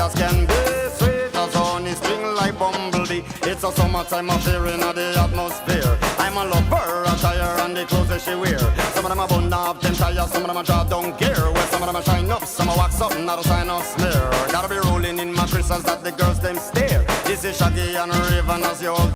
as can be, sweet as honey, sting like bumblebee. It's a summertime affair in the atmosphere. I'm a lover, attire and the clothes that she wear. Some of them are bun up, them tires, some of them are draw down gear. Well, some of them are shine up, some are wax up, not a sign of smear. Gotta be rolling in my crystals that the girls them stare. This is Shaggy and Raven as you all